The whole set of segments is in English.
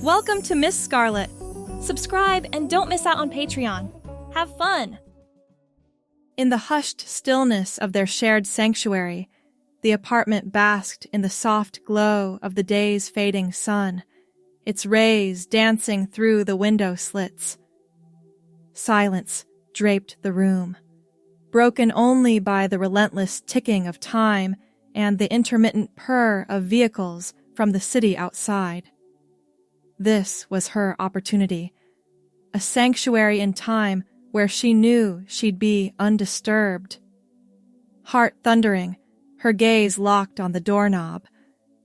Welcome to Miss Scarlett. Subscribe and don't miss out on Patreon. Have fun! In the hushed stillness of their shared sanctuary, the apartment basked in the soft glow of the day's fading sun, its rays dancing through the window slits. Silence draped the room, broken only by the relentless ticking of time and the intermittent purr of vehicles from the city outside. This was her opportunity, a sanctuary in time where she knew she'd be undisturbed. Heart thundering, her gaze locked on the doorknob,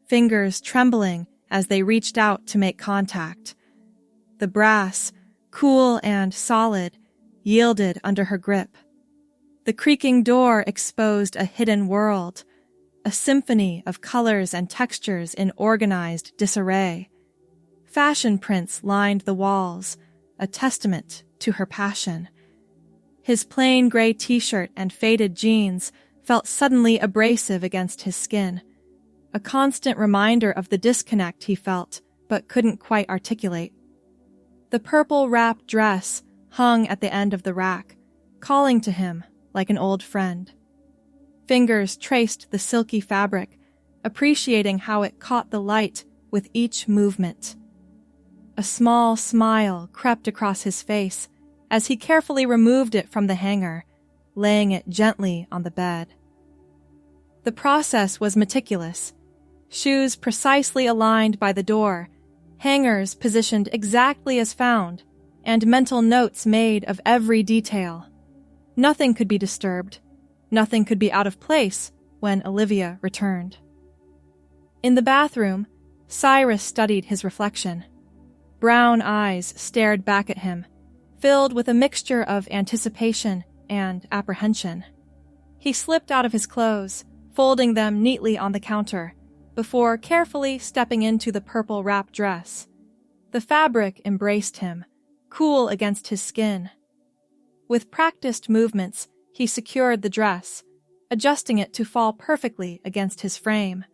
fingers trembling as they reached out to make contact. The brass, cool and solid, yielded under her grip. The creaking door exposed a hidden world, a symphony of colors and textures in organized disarray. Fashion prints lined the walls, a testament to her passion. His plain gray t-shirt and faded jeans felt suddenly abrasive against his skin, a constant reminder of the disconnect he felt but couldn't quite articulate. The purple wrap dress hung at the end of the rack, calling to him like an old friend. Fingers traced the silky fabric, appreciating how it caught the light with each movement. A small smile crept across his face as he carefully removed it from the hanger, laying it gently on the bed. The process was meticulous. Shoes precisely aligned by the door, hangers positioned exactly as found, and mental notes made of every detail. Nothing could be disturbed. Nothing could be out of place when Olivia returned. In the bathroom, Cyrus studied his reflection. Brown eyes stared back at him, filled with a mixture of anticipation and apprehension. He slipped out of his clothes, folding them neatly on the counter, before carefully stepping into the purple wrap dress. The fabric embraced him, cool against his skin. With practiced movements, he secured the dress, adjusting it to fall perfectly against his frame.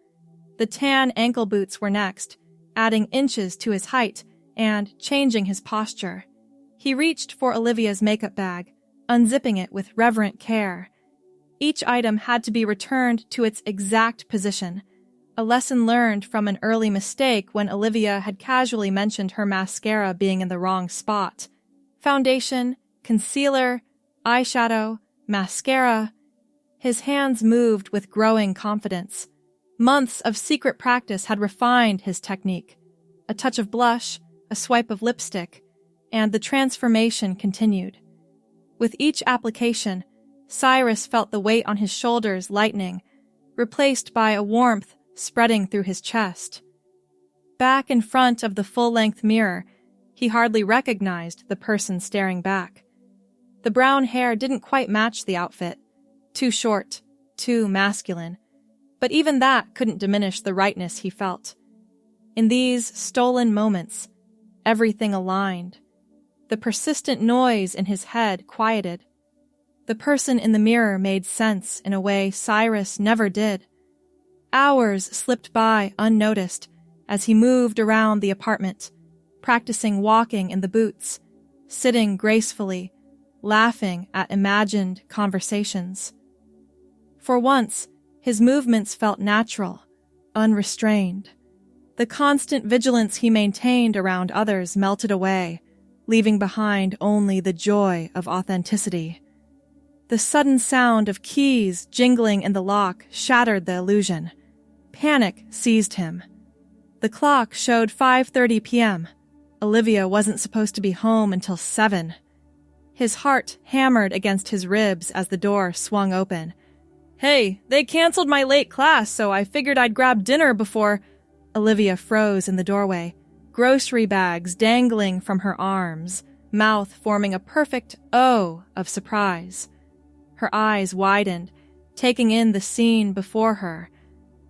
The tan ankle boots were next, adding inches to his height and changing his posture. He reached for Olivia's makeup bag, unzipping it with reverent care. Each item had to be returned to its exact position, a lesson learned from an early mistake when Olivia had casually mentioned her mascara being in the wrong spot. Foundation, concealer, eyeshadow, mascara. His hands moved with growing confidence. Months of secret practice had refined his technique. A touch of blush, a swipe of lipstick, and the transformation continued. With each application, Cyrus felt the weight on his shoulders lightening, replaced by a warmth spreading through his chest. Back in front of the full-length mirror, he hardly recognized the person staring back. The brown hair didn't quite match the outfit. Too short, too masculine. But even that couldn't diminish the rightness he felt. In these stolen moments, everything aligned. The persistent noise in his head quieted. The person in the mirror made sense in a way Cyrus never did. Hours slipped by unnoticed as he moved around the apartment, practicing walking in the boots, sitting gracefully, laughing at imagined conversations. For once, his movements felt natural, unrestrained. The constant vigilance he maintained around others melted away, leaving behind only the joy of authenticity. The sudden sound of keys jingling in the lock shattered the illusion. Panic seized him. The clock showed 5:30 p.m. Olivia wasn't supposed to be home until 7. His heart hammered against his ribs as the door swung open. "Hey, they canceled my late class, so I figured I'd grab dinner before—" Olivia froze in the doorway, grocery bags dangling from her arms, mouth forming a perfect O of surprise. Her eyes widened, taking in the scene before her.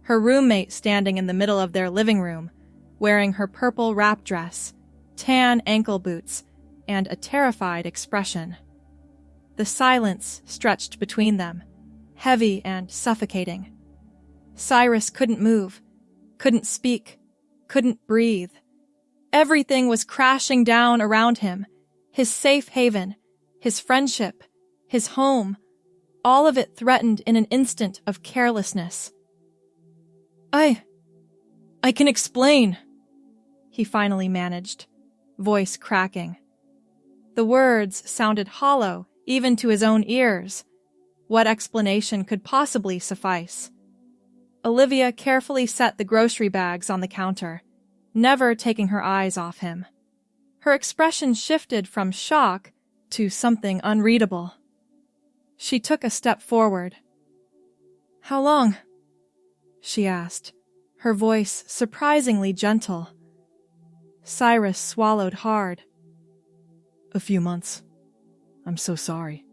Her roommate standing in the middle of their living room, wearing her purple wrap dress, tan ankle boots, and a terrified expression. The silence stretched between them, heavy and suffocating. Cyrus couldn't move, couldn't speak, couldn't breathe. Everything was crashing down around him. His safe haven, his friendship, his home, all of it threatened in an instant of carelessness. I can explain, he finally managed, voice cracking. The words sounded hollow, even to his own ears. What explanation could possibly suffice? Olivia carefully set the grocery bags on the counter, never taking her eyes off him. Her expression shifted from shock to something unreadable. She took a step forward. "How long?" she asked, her voice surprisingly gentle. Cyrus swallowed hard. "A few months. I'm so sorry.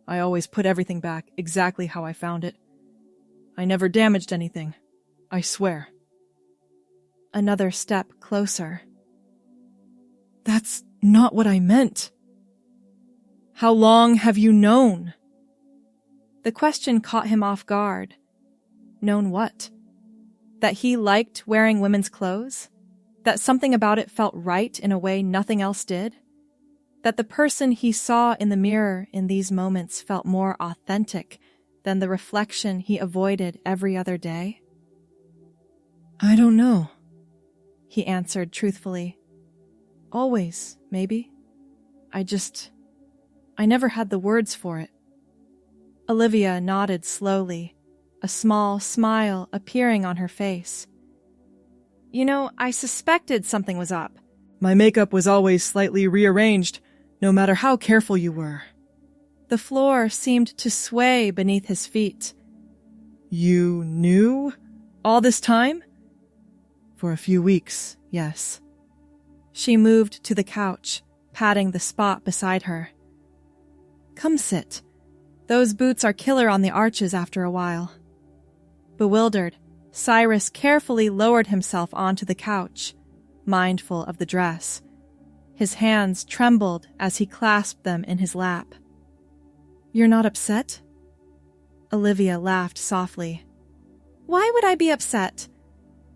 I always put everything back exactly how I found it. I never damaged anything, I swear." Another step closer. "That's not what I meant." "How long have you known?" The question caught him off guard. Known what? That he liked wearing women's clothes? That something about it felt right in a way nothing else did? That the person he saw in the mirror in these moments felt more authentic than the reflection he avoided every other day? "I don't know," he answered truthfully. "Always, maybe. I never had the words for it." Olivia nodded slowly, a small smile appearing on her face. "You know, I suspected something was up. My makeup was always slightly rearranged, no matter how careful you were." The floor seemed to sway beneath his feet. "You knew all this time?" "For a few weeks, yes." She moved to the couch, patting the spot beside her. "Come sit. Those boots are killer on the arches after a while." Bewildered, Cyrus carefully lowered himself onto the couch, mindful of the dress. His hands trembled as he clasped them in his lap. "You're not upset?" Olivia laughed softly. "Why would I be upset?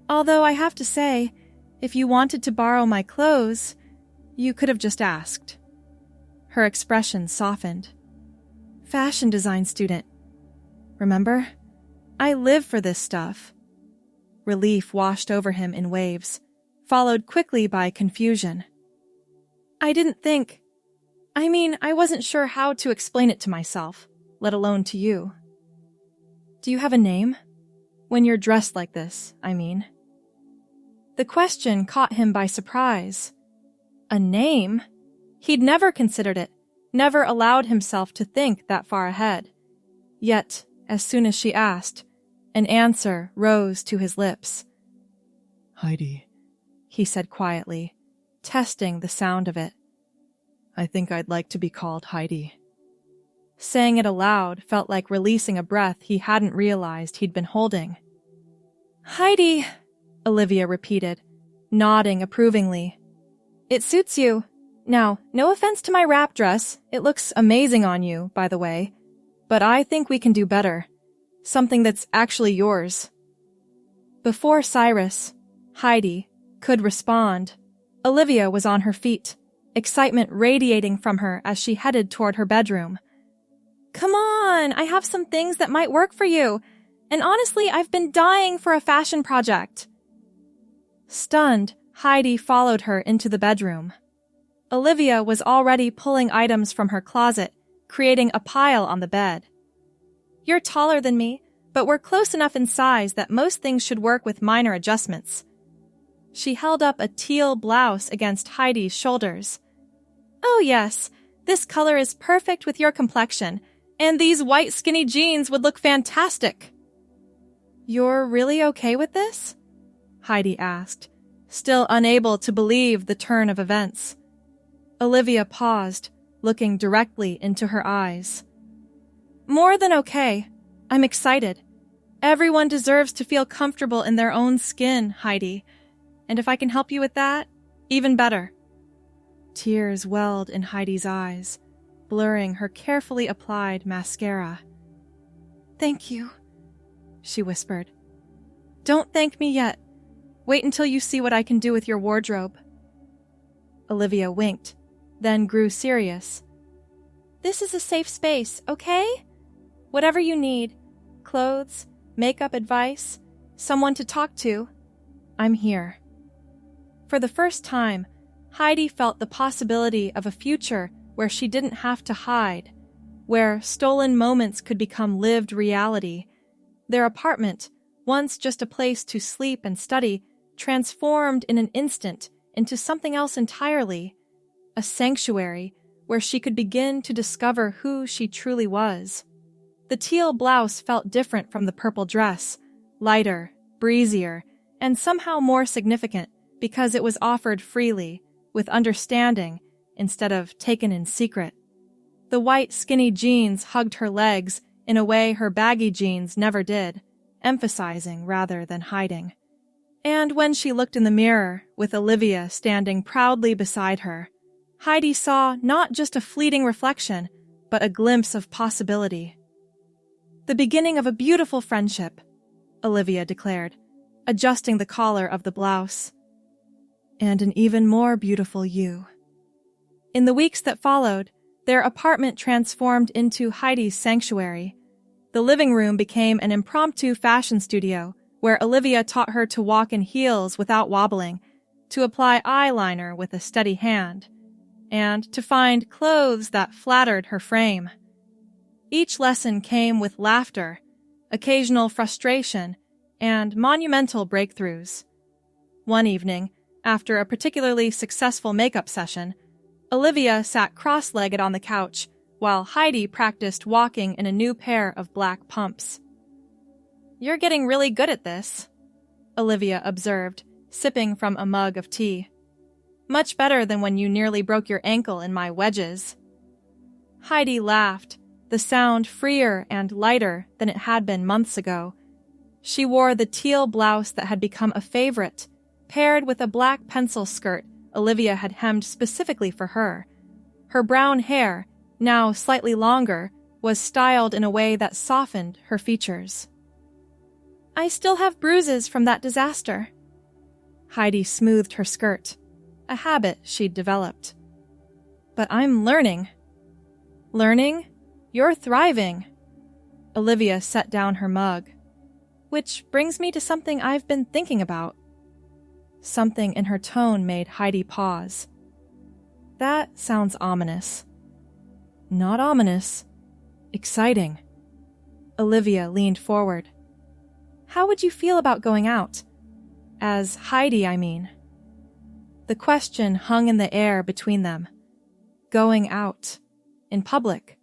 Although I have to say, if you wanted to borrow my clothes, you could have just asked." Her expression softened. "Fashion design student. Remember? I live for this stuff." Relief washed over him in waves, followed quickly by confusion. I wasn't sure how to explain it to myself, let alone to you." "Do you have a name? When you're dressed like this, I mean." The question caught him by surprise. A name? He'd never considered it, never allowed himself to think that far ahead. Yet, as soon as she asked, an answer rose to his lips. "Heidi," he said quietly, testing the sound of it. "I think I'd like to be called Heidi." Saying it aloud felt like releasing a breath he hadn't realized he'd been holding. "Heidi," Olivia repeated, nodding approvingly. "It suits you. Now, no offense to my wrap dress. It looks amazing on you, by the way. But I think we can do better. Something that's actually yours." Before Cyrus, Heidi, could respond, Olivia was on her feet, excitement radiating from her as she headed toward her bedroom. "Come on, I have some things that might work for you. And honestly, I've been dying for a fashion project." Stunned, Heidi followed her into the bedroom. Olivia was already pulling items from her closet, creating a pile on the bed. "You're taller than me, but we're close enough in size that most things should work with minor adjustments." She held up a teal blouse against Heidi's shoulders. "Oh yes, this color is perfect with your complexion, and these white skinny jeans would look fantastic." "You're really okay with this?" Heidi asked, still unable to believe the turn of events. Olivia paused, looking directly into her eyes. "More than okay. I'm excited. Everyone deserves to feel comfortable in their own skin, Heidi. And if I can help you with that, even better." Tears welled in Heidi's eyes, blurring her carefully applied mascara. "Thank you," she whispered. "Don't thank me yet. Wait until you see what I can do with your wardrobe." Olivia winked, then grew serious. This is a safe space, okay? Whatever you need, clothes, makeup advice, someone to talk to, I'm here. For the first time, Heidi felt the possibility of a future where she didn't have to hide, where stolen moments could become lived reality. Their apartment, once just a place to sleep and study, transformed in an instant into something else entirely, a sanctuary where she could begin to discover who she truly was. The teal blouse felt different from the purple dress, lighter, breezier, and somehow more significant because it was offered freely, with understanding, instead of taken in secret. The white skinny jeans hugged her legs in a way her baggy jeans never did, emphasizing rather than hiding. And when she looked in the mirror, with Olivia standing proudly beside her, Heidi saw not just a fleeting reflection, but a glimpse of possibility. The beginning of a beautiful friendship, Olivia declared, adjusting the collar of the blouse. And an even more beautiful you. In the weeks that followed, their apartment transformed into Heidi's sanctuary. The living room became an impromptu fashion studio where Olivia taught her to walk in heels without wobbling, to apply eyeliner with a steady hand, and to find clothes that flattered her frame. Each lesson came with laughter, occasional frustration, and monumental breakthroughs. One evening, after a particularly successful makeup session, Olivia sat cross-legged on the couch while Heidi practiced walking in a new pair of black pumps. You're getting really good at this, Olivia observed, sipping from a mug of tea. Much better than when you nearly broke your ankle in my wedges. Heidi laughed, the sound freer and lighter than it had been months ago. She wore the teal blouse that had become a favorite, paired with a black pencil skirt Olivia had hemmed specifically for her. Her brown hair, now slightly longer, was styled in a way that softened her features. I still have bruises from that disaster. Heidi smoothed her skirt, a habit she'd developed. But I'm learning. Learning? You're thriving. Olivia set down her mug. Which brings me to something I've been thinking about. Something in her tone made Heidi pause. That sounds ominous. Not ominous. Exciting. Olivia leaned forward. How would you feel about going out? As Heidi, I mean. The question hung in the air between them. Going out. In public.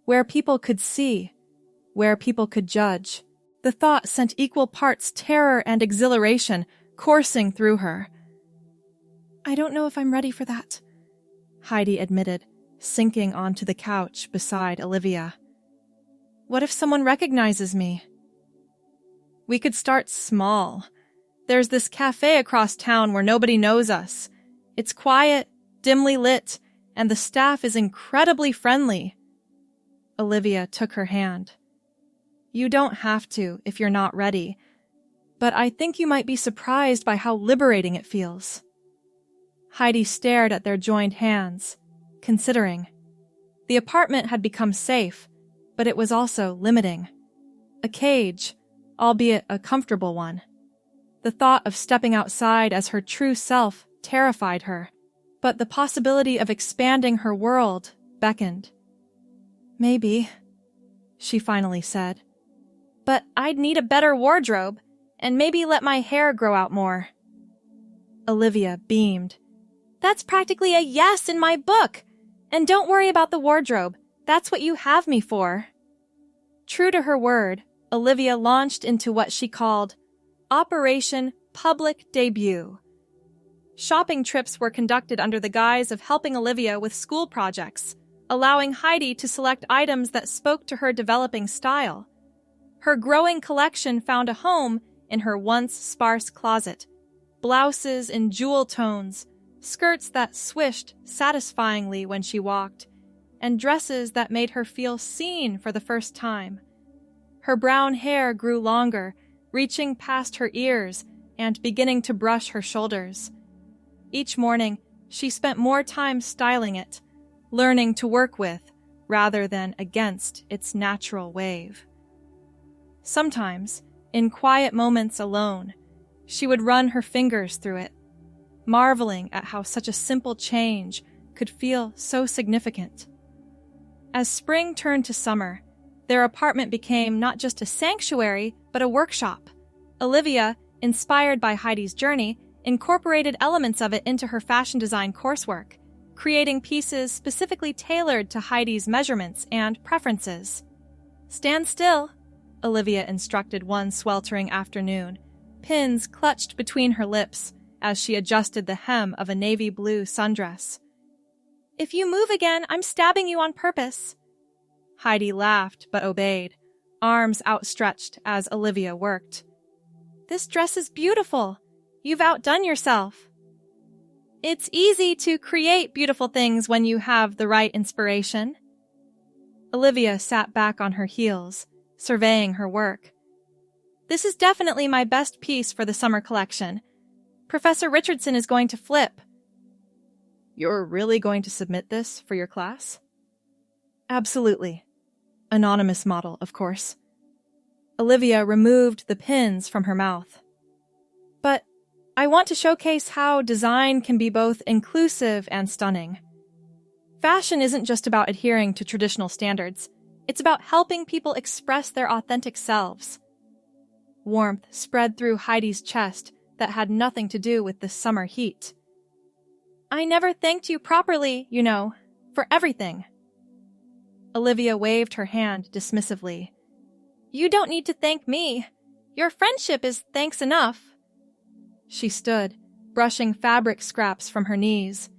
Where people could see. Where people could judge. The thought sent equal parts terror and exhilaration coursing through her. I don't know if I'm ready for that, Heidi admitted, sinking onto the couch beside Olivia. What if someone recognizes me? We could start small. There's this cafe across town where nobody knows us. It's quiet, dimly lit, and the staff is incredibly friendly. Olivia took her hand. You don't have to if you're not ready, but I think you might be surprised by how liberating it feels. Heidi stared at their joined hands, considering. The apartment had become safe, but it was also limiting. A cage, albeit a comfortable one. The thought of stepping outside as her true self terrified her, but the possibility of expanding her world beckoned. Maybe, she finally said. But I'd need a better wardrobe, and maybe let my hair grow out more. Olivia beamed. That's practically a yes in my book. And don't worry about the wardrobe. That's what you have me for. True to her word, Olivia launched into what she called Operation Public Debut. Shopping trips were conducted under the guise of helping Olivia with school projects, allowing Heidi to select items that spoke to her developing style. Her growing collection found a home in her once sparse closet. Blouses in jewel tones, skirts that swished satisfyingly when she walked, and dresses that made her feel seen for the first time. Her brown hair grew longer, reaching past her ears and beginning to brush her shoulders. Each morning, She spent more time styling it, learning to work with rather than against its natural wave. Sometimes, in quiet moments alone, she would run her fingers through it, marveling at how such a simple change could feel so significant. As spring turned to summer, their apartment became not just a sanctuary, but a workshop. Olivia, inspired by Heidi's journey, incorporated elements of it into her fashion design coursework, creating pieces specifically tailored to Heidi's measurements and preferences. "Stand still," Olivia instructed one sweltering afternoon, pins clutched between her lips as she adjusted the hem of a navy blue sundress. "If you move again, I'm stabbing you on purpose." Heidi laughed but obeyed, arms outstretched as Olivia worked. "This dress is beautiful. You've outdone yourself." "It's easy to create beautiful things when you have the right inspiration." Olivia sat back on her heels, surveying her work. "This is definitely my best piece for the summer collection. Professor Richardson is going to flip." "You're really going to submit this for your class?" "Absolutely. Anonymous model, of course." Olivia removed the pins from her mouth. "But I want to showcase how design can be both inclusive and stunning. Fashion isn't just about adhering to traditional standards. It's about helping people express their authentic selves." Warmth spread through Heidi's chest that had nothing to do with the summer heat. "I never thanked you properly, for everything." Olivia waved her hand dismissively. "You don't need to thank me. Your friendship is thanks enough." She stood, brushing fabric scraps from her knees.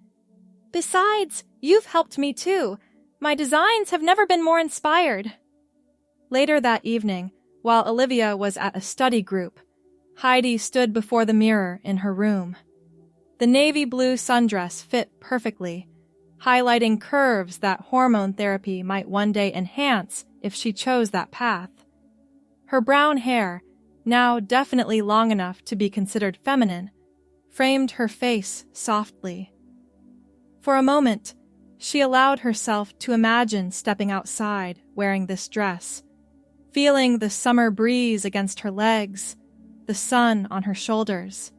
"Besides, you've helped me too. My designs have never been more inspired." Later that evening, while Olivia was at a study group, Heidi stood before the mirror in her room. The navy blue sundress fit perfectly, highlighting curves that hormone therapy might one day enhance if she chose that path. Her brown hair, now definitely long enough to be considered feminine, framed her face softly. For a moment, she allowed herself to imagine stepping outside wearing this dress, feeling the summer breeze against her legs, the sun on her shoulders.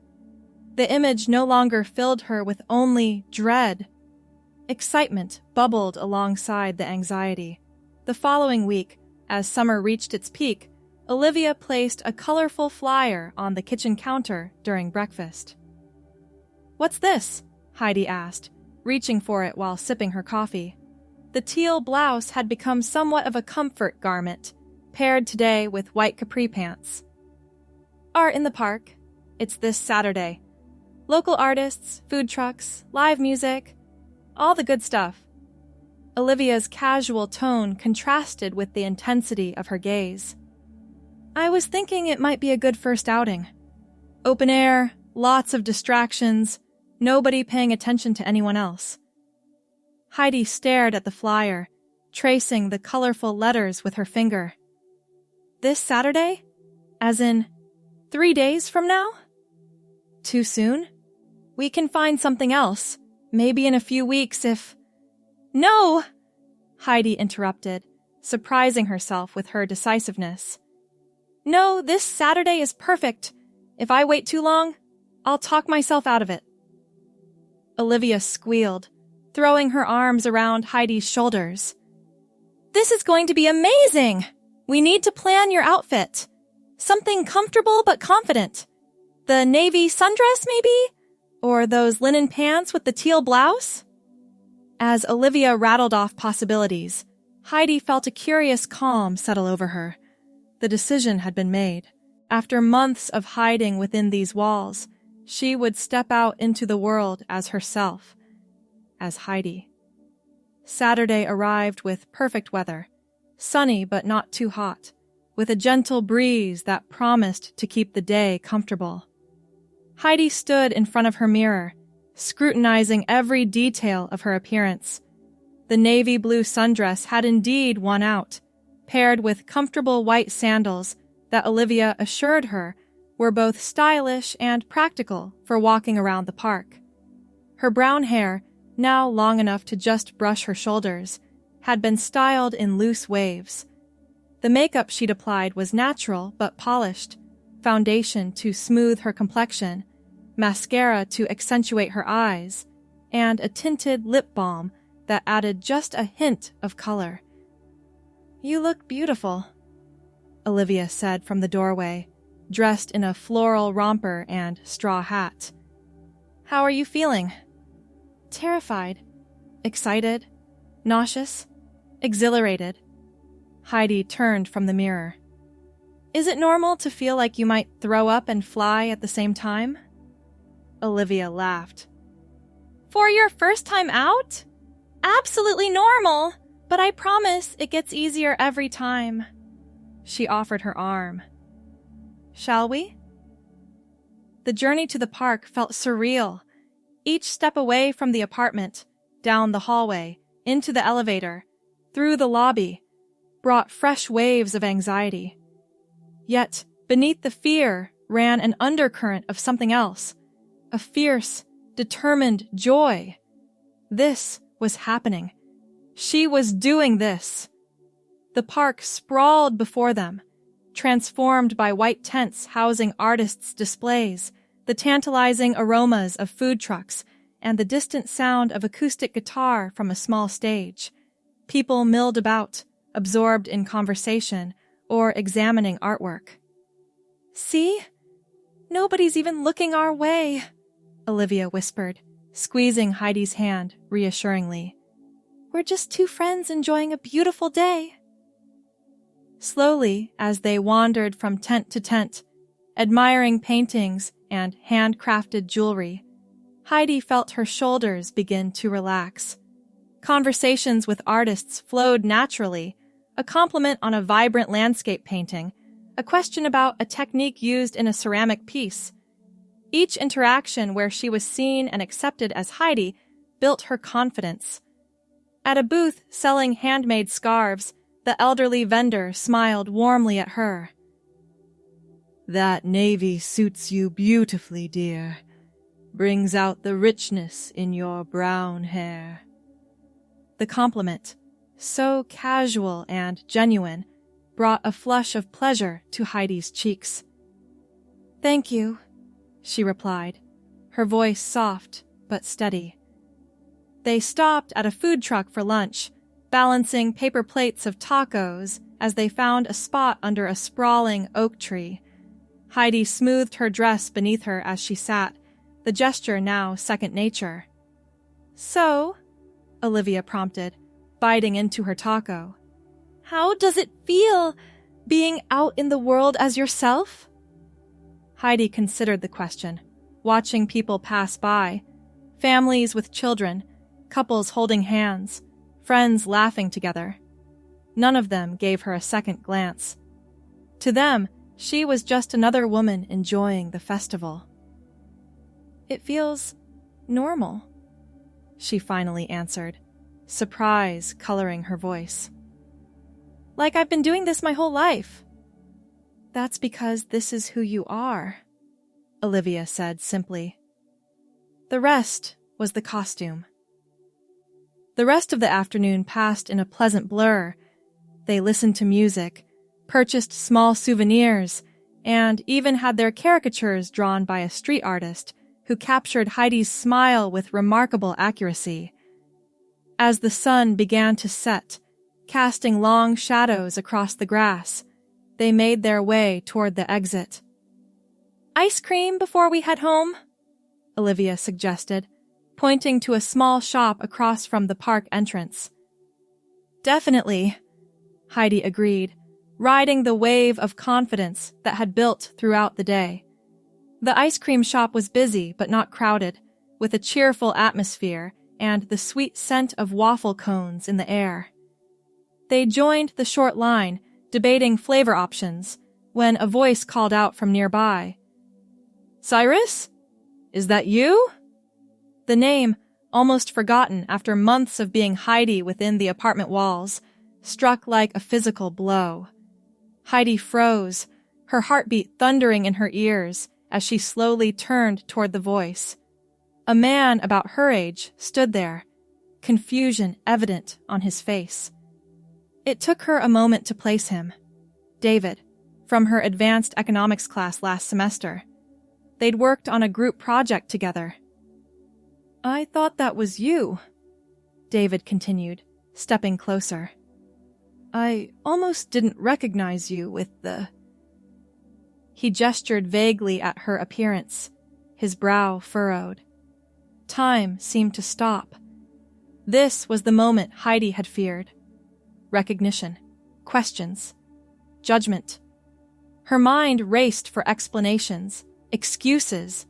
The image no longer filled her with only dread. Excitement bubbled alongside the anxiety. The following week, as summer reached its peak, Olivia placed a colorful flyer on the kitchen counter during breakfast. "What's this?" Heidi asked, reaching for it while sipping her coffee. The teal blouse had become somewhat of a comfort garment, paired today with white capri pants. "Art in the park. It's this Saturday. Local artists, food trucks, live music, all the good stuff." Olivia's casual tone contrasted with the intensity of her gaze. "I was thinking it might be a good first outing. Open air, lots of distractions, nobody paying attention to anyone else." Heidi stared at the flyer, tracing the colorful letters with her finger. "This Saturday? As in 3 days from now? Too soon? We can find something else, maybe in a few weeks if—" "No!" Heidi interrupted, surprising herself with her decisiveness. "No, this Saturday is perfect. If I wait too long, I'll talk myself out of it." Olivia squealed, throwing her arms around Heidi's shoulders. "This is going to be amazing! We need to plan your outfit. Something comfortable but confident. The navy sundress, maybe? Or those linen pants with the teal blouse?" As Olivia rattled off possibilities, Heidi felt a curious calm settle over her. The decision had been made. After months of hiding within these walls, she would step out into the world as herself, as Heidi. Saturday arrived with perfect weather, sunny but not too hot, with a gentle breeze that promised to keep the day comfortable. Heidi stood in front of her mirror, scrutinizing every detail of her appearance. The navy blue sundress had indeed won out, paired with comfortable white sandals that Olivia assured her were both stylish and practical for walking around the park. Her brown hair, now long enough to just brush her shoulders, had been styled in loose waves. The makeup she'd applied was natural but polished, foundation to smooth her complexion, mascara to accentuate her eyes, and a tinted lip balm that added just a hint of color. "You look beautiful," Olivia said from the doorway, dressed in a floral romper and straw hat. "How are you feeling?" "Terrified, excited, nauseous, exhilarated." Heidi turned from the mirror. "Is it normal to feel like you might throw up and fly at the same time?" Olivia laughed. "For your first time out? Absolutely normal, but I promise it gets easier every time." She offered her arm. "Shall we?" The journey to the park felt surreal. Each step away from the apartment, down the hallway, into the elevator, through the lobby, brought fresh waves of anxiety. Yet, beneath the fear ran an undercurrent of something else, a fierce, determined joy. This was happening. She was doing this. The park sprawled before them, transformed by white tents housing artists' displays, the tantalizing aromas of food trucks, and the distant sound of acoustic guitar from a small stage. People milled about, absorbed in conversation or examining artwork. "See? Nobody's even looking our way," Olivia whispered, squeezing Heidi's hand reassuringly. "We're just two friends enjoying a beautiful day." Slowly, as they wandered from tent to tent, admiring paintings and handcrafted jewelry, Heidi felt her shoulders begin to relax. Conversations with artists flowed naturally, a compliment on a vibrant landscape painting, a question about a technique used in a ceramic piece. Each interaction where she was seen and accepted as Heidi built her confidence. At a booth selling handmade scarves, the elderly vendor smiled warmly at her. "That navy suits you beautifully, dear. Brings out the richness in your brown hair." The compliment, so casual and genuine, brought a flush of pleasure to Heidi's cheeks. "Thank you," she replied, her voice soft but steady. They stopped at a food truck for lunch, balancing paper plates of tacos as they found a spot under a sprawling oak tree. Heidi smoothed her dress beneath her as she sat, the gesture now second nature. "So," Olivia prompted, biting into her taco, "how does it feel being out in the world as yourself?" Heidi considered the question, watching people pass by, families with children, couples holding hands, friends laughing together. None of them gave her a second glance. To them, she was just another woman enjoying the festival. "It feels normal," she finally answered, surprise coloring her voice. "Like I've been doing this my whole life." "That's because this is who you are," Olivia said simply. The rest was the costume. The rest of the afternoon passed in a pleasant blur. They listened to music, purchased small souvenirs, and even had their caricatures drawn by a street artist who captured Heidi's smile with remarkable accuracy. As the sun began to set, casting long shadows across the grass, they made their way toward the exit. "Ice cream before we head home?" Olivia suggested, pointing to a small shop across from the park entrance. "Definitely," Heidi agreed, riding the wave of confidence that had built throughout the day. The ice cream shop was busy but not crowded, with a cheerful atmosphere and the sweet scent of waffle cones in the air. They joined the short line, debating flavor options, when a voice called out from nearby. "Cyrus? Is that you?" The name, almost forgotten after months of being Heidi within the apartment walls, struck like a physical blow. Heidi froze, her heartbeat thundering in her ears as she slowly turned toward the voice. A man about her age stood there, confusion evident on his face. It took her a moment to place him. David, from her advanced economics class last semester. They'd worked on a group project together. "I thought that was you," David continued, stepping closer. "I almost didn't recognize you with the—" He gestured vaguely at her appearance, his brow furrowed. Time seemed to stop. This was the moment Heidi had feared. Recognition, questions, judgment. Her mind raced for explanations, excuses,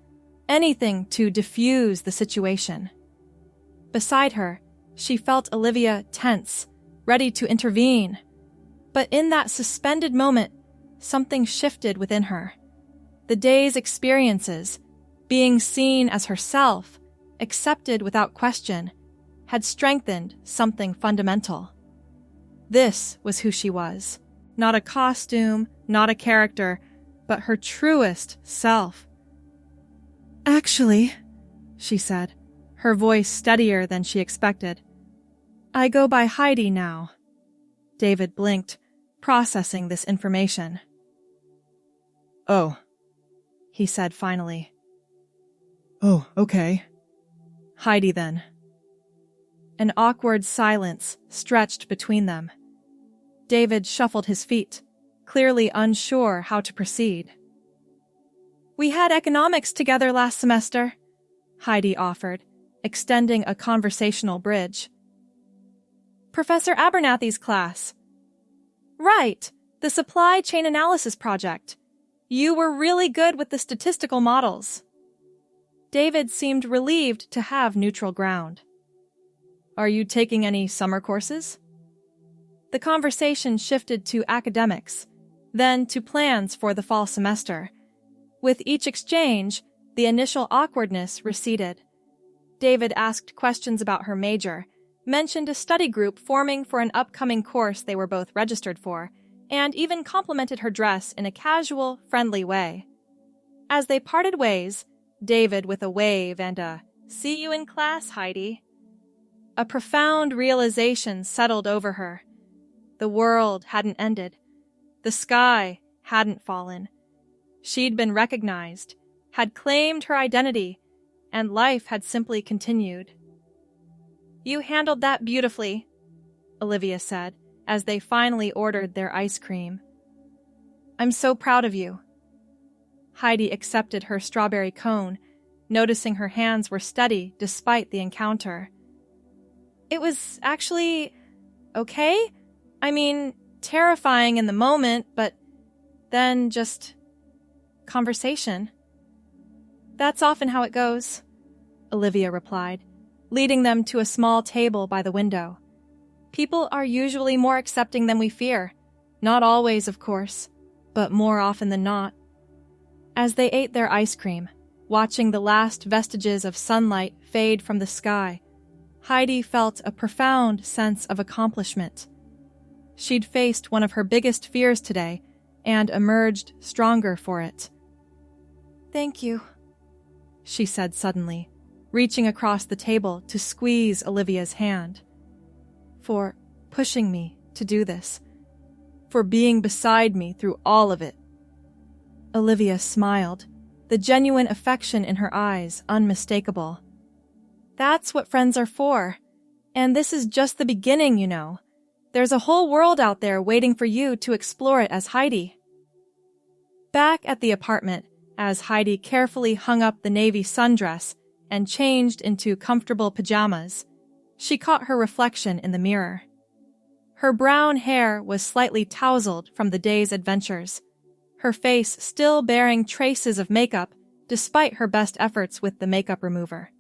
anything to diffuse the situation. Beside her, she felt Olivia tense, ready to intervene. But in that suspended moment, something shifted within her. The day's experiences, being seen as herself, accepted without question, had strengthened something fundamental. This was who she was. Not a costume, not a character, but her truest self. "Actually," she said, her voice steadier than she expected, "I go by Heidi now." David blinked, processing this information. "Oh," he said finally. "Oh, okay." "Heidi then." An awkward silence stretched between them. David shuffled his feet, clearly unsure how to proceed. "We had economics together last semester," Heidi offered, extending a conversational bridge. "Professor Abernathy's class." "Right, the supply chain analysis project. You were really good with the statistical models." David seemed relieved to have neutral ground. "Are you taking any summer courses?" The conversation shifted to academics, then to plans for the fall semester. With each exchange, the initial awkwardness receded. David asked questions about her major, mentioned a study group forming for an upcoming course they were both registered for, and even complimented her dress in a casual, friendly way. As they parted ways, David with a wave and a "See you in class, Heidi," a profound realization settled over her. The world hadn't ended. The sky hadn't fallen. She'd been recognized, had claimed her identity, and life had simply continued. "You handled that beautifully," Olivia said, as they finally ordered their ice cream. "I'm so proud of you." Heidi accepted her strawberry cone, noticing her hands were steady despite the encounter. "It was actually okay. I mean, terrifying in the moment, but then just conversation." "That's often how it goes," Olivia replied, leading them to a small table by the window. "People are usually more accepting than we fear. Not always, of course, but more often than not." As they ate their ice cream, watching the last vestiges of sunlight fade from the sky, Heidi felt a profound sense of accomplishment. She'd faced one of her biggest fears today and emerged stronger for it. "Thank you," she said suddenly, reaching across the table to squeeze Olivia's hand. "For pushing me to do this. For being beside me through all of it." Olivia smiled, the genuine affection in her eyes unmistakable. "That's what friends are for. And this is just the beginning, you know. There's a whole world out there waiting for you to explore it as Heidi." Back at the apartment, as Heidi carefully hung up the navy sundress and changed into comfortable pajamas, she caught her reflection in the mirror. Her brown hair was slightly tousled from the day's adventures, her face still bearing traces of makeup despite her best efforts with the makeup remover.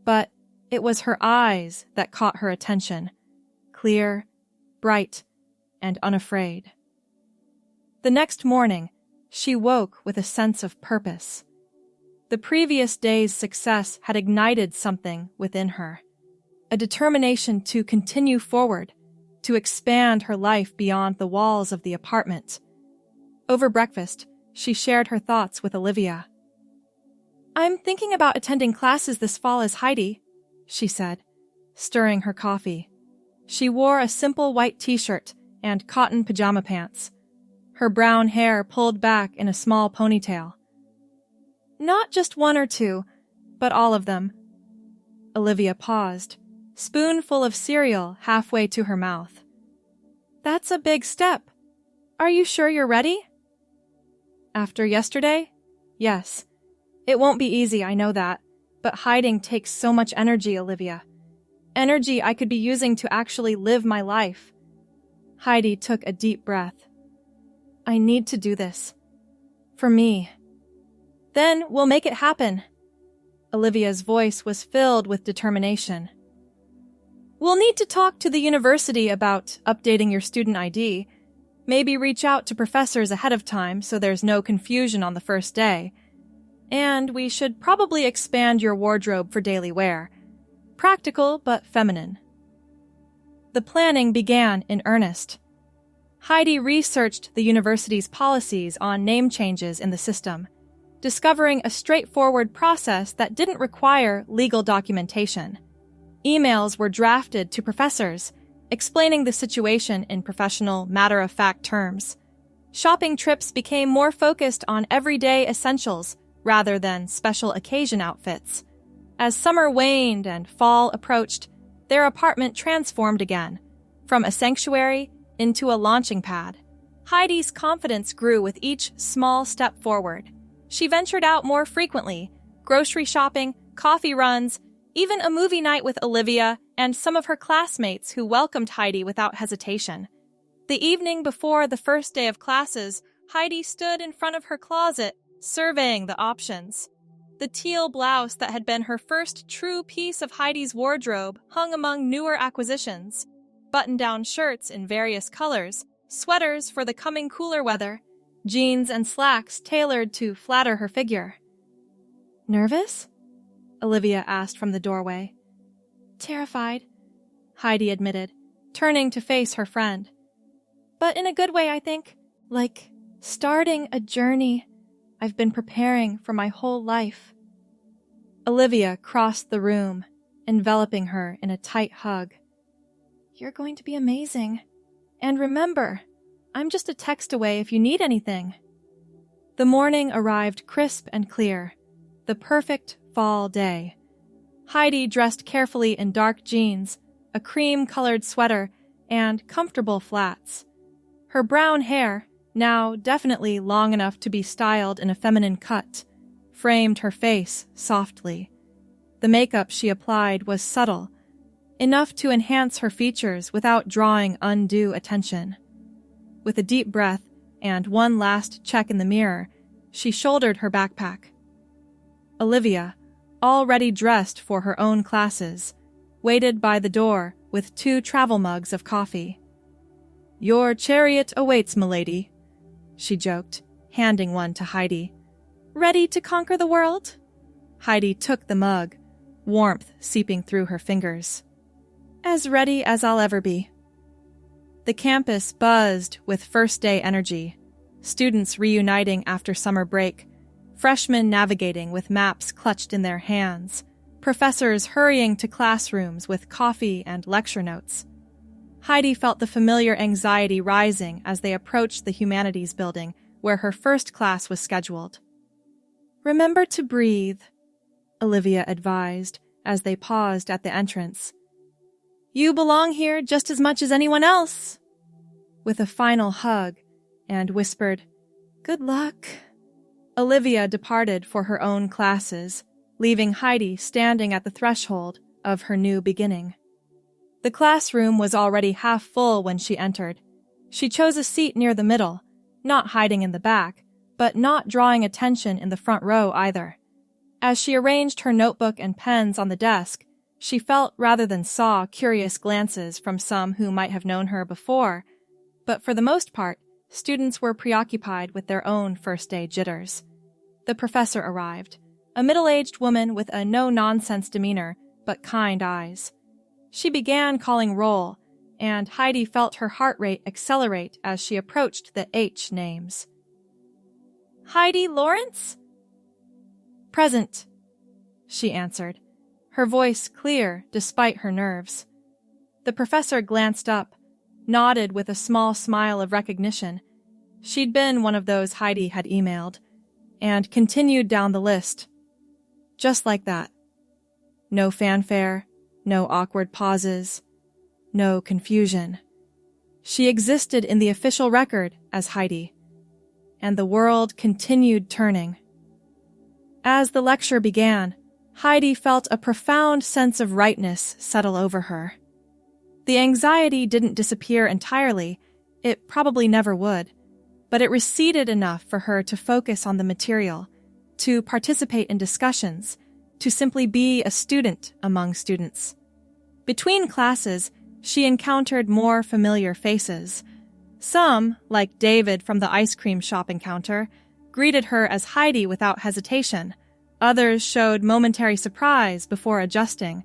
But it was her eyes that caught her attention, clear, bright, and unafraid. The next morning, she woke with a sense of purpose. The previous day's success had ignited something within her, a determination to continue forward, to expand her life beyond the walls of the apartment. Over breakfast, she shared her thoughts with Olivia. I'm thinking about attending classes this fall as Heidi, she said, stirring her coffee. She wore a simple white t-shirt and cotton pajama pants, her brown hair pulled back in a small ponytail. Not just one or two, but all of them. Olivia paused, spoonful of cereal halfway to her mouth. That's a big step. Are you sure you're ready? After yesterday? Yes. It won't be easy, I know that, but hiding takes so much energy, Olivia. Energy I could be using to actually live my life. Heidi took a deep breath. I need to do this. For me. Then we'll make it happen. Olivia's voice was filled with determination. We'll need to talk to the university about updating your student ID. Maybe reach out to professors ahead of time so there's no confusion on the first day. And we should probably expand your wardrobe for daily wear. Practical but feminine. The planning began in earnest. Heidi researched the university's policies on name changes in the system, discovering a straightforward process that didn't require legal documentation. Emails were drafted to professors, explaining the situation in professional, matter-of-fact terms. Shopping trips became more focused on everyday essentials rather than special occasion outfits. As summer waned and fall approached, their apartment transformed again, from a sanctuary into a launching pad. Heidi's confidence grew with each small step forward. She ventured out more frequently, grocery shopping, coffee runs, even a movie night with Olivia and some of her classmates who welcomed Heidi without hesitation. The evening before the first day of classes, Heidi stood in front of her closet, surveying the options. The teal blouse that had been her first true piece of Heidi's wardrobe hung among newer acquisitions. Button-down shirts in various colors, sweaters for the coming cooler weather, jeans and slacks tailored to flatter her figure. Nervous? Olivia asked from the doorway. Terrified, Heidi admitted, turning to face her friend. But in a good way, I think. Like starting a journey I've been preparing for my whole life. Olivia crossed the room, enveloping her in a tight hug. You're going to be amazing. And remember, I'm just a text away if you need anything. The morning arrived crisp and clear, the perfect fall day. Heidi dressed carefully in dark jeans, a cream-colored sweater, and comfortable flats. Her brown hair, now definitely long enough to be styled in a feminine cut, framed her face softly. The makeup she applied was subtle, enough to enhance her features without drawing undue attention. With a deep breath and one last check in the mirror, she shouldered her backpack. Olivia, already dressed for her own classes, waited by the door with 2 travel mugs of coffee. Your chariot awaits, milady, she joked, handing one to Heidi. Ready to conquer the world? Heidi took the mug, warmth seeping through her fingers. As ready as I'll ever be. The campus buzzed with first-day energy, students reuniting after summer break, freshmen navigating with maps clutched in their hands, professors hurrying to classrooms with coffee and lecture notes. Heidi felt the familiar anxiety rising as they approached the humanities building where her first class was scheduled. Remember to breathe, Olivia advised as they paused at the entrance. You belong here just as much as anyone else. With a final hug and whispered, Good luck. Olivia departed for her own classes, leaving Heidi standing at the threshold of her new beginning. The classroom was already half full when she entered. She chose a seat near the middle, not hiding in the back, but not drawing attention in the front row either. As she arranged her notebook and pens on the desk, she felt rather than saw curious glances from some who might have known her before, but for the most part, students were preoccupied with their own first-day jitters. The professor arrived, a middle-aged woman with a no-nonsense demeanor but kind eyes. She began calling roll, and Heidi felt her heart rate accelerate as she approached the H names. Heidi Lawrence? Present, she answered, her voice clear despite her nerves. The professor glanced up, nodded with a small smile of recognition. She'd been one of those Heidi had emailed, and continued down the list. Just like that. No fanfare, no awkward pauses, no confusion. She existed in the official record as Heidi, and the world continued turning. As the lecture began, Heidi felt a profound sense of rightness settle over her. The anxiety didn't disappear entirely, it probably never would, but it receded enough for her to focus on the material, to participate in discussions, to simply be a student among students. Between classes, she encountered more familiar faces. Some, like David from the ice cream shop encounter, greeted her as Heidi without hesitation. Others showed momentary surprise before adjusting.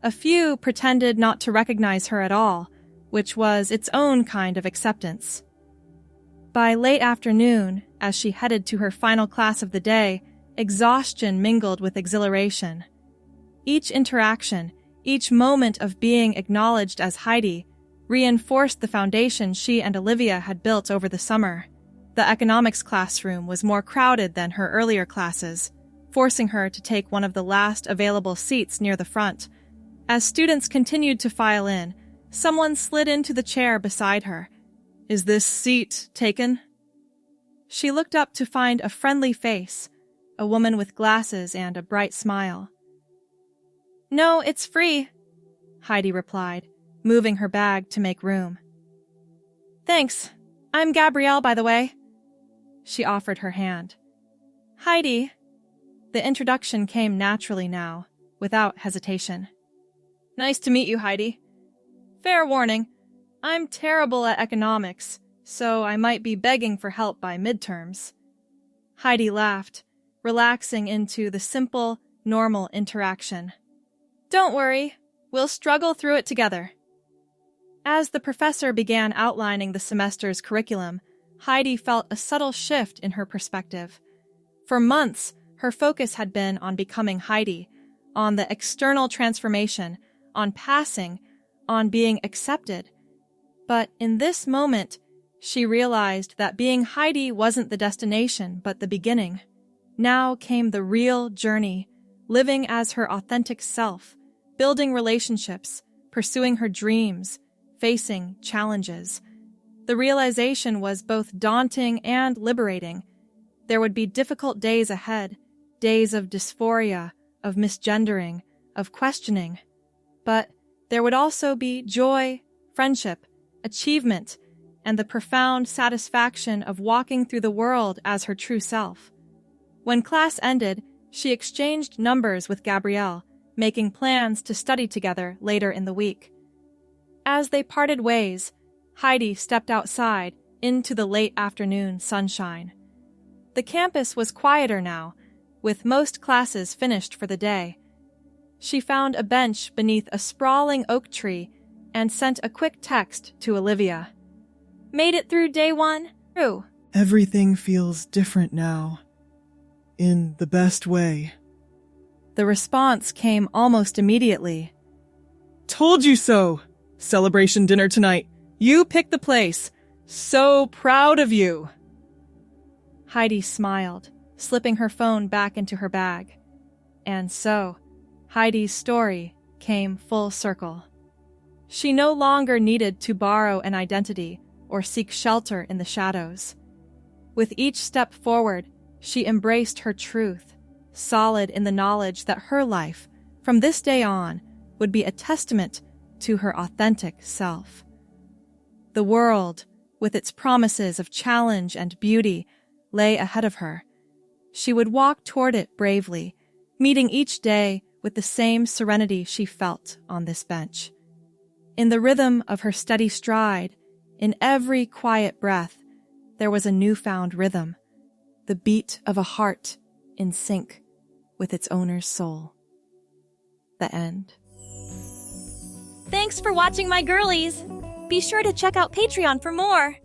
A few pretended not to recognize her at all, which was its own kind of acceptance. By late afternoon, as she headed to her final class of the day, exhaustion mingled with exhilaration. Each interaction, each moment of being acknowledged as Heidi, reinforced the foundation she and Olivia had built over the summer. The economics classroom was more crowded than her earlier classes, forcing her to take one of the last available seats near the front. As students continued to file in, someone slid into the chair beside her. "Is this seat taken?" She looked up to find a friendly face, a woman with glasses and a bright smile. "No, it's free," Heidi replied, moving her bag to make room. "Thanks. I'm Gabrielle, by the way." She offered her hand. "Heidi." The introduction came naturally now, without hesitation. "Nice to meet you, Heidi. Fair warning, I'm terrible at economics, so I might be begging for help by midterms." Heidi laughed, relaxing into the simple, normal interaction. "Don't worry, we'll struggle through it together." As the professor began outlining the semester's curriculum, Heidi felt a subtle shift in her perspective. For months, her focus had been on becoming Heidi, on the external transformation, on passing, on being accepted. But in this moment, she realized that being Heidi wasn't the destination, but the beginning. Now came the real journey, living as her authentic self, building relationships, pursuing her dreams, facing challenges. The realization was both daunting and liberating. There would be difficult days ahead, days of dysphoria, of misgendering, of questioning. But there would also be joy, friendship, achievement, and the profound satisfaction of walking through the world as her true self. When class ended, she exchanged numbers with Gabrielle, making plans to study together later in the week. As they parted ways, Heidi stepped outside into the late afternoon sunshine. The campus was quieter now, with most classes finished for the day. She found a bench beneath a sprawling oak tree and sent a quick text to Olivia. "Made it through day one? True." Everything feels different now. In the best way. The response came almost immediately. Told you so! Celebration dinner tonight. You picked the place. So proud of you! Heidi smiled, slipping her phone back into her bag. And so, Heidi's story came full circle. She no longer needed to borrow an identity or seek shelter in the shadows. With each step forward, she embraced her truth, solid in the knowledge that her life, from this day on, would be a testament to her authentic self. The world, with its promises of challenge and beauty, lay ahead of her. She would walk toward it bravely, meeting each day with the same serenity she felt on this bench. In the rhythm of her steady stride, in every quiet breath, there was a newfound rhythm, the beat of a heart in sync with its owner's soul. The end. Thanks for watching, my girlies! Be sure to check out Patreon for more!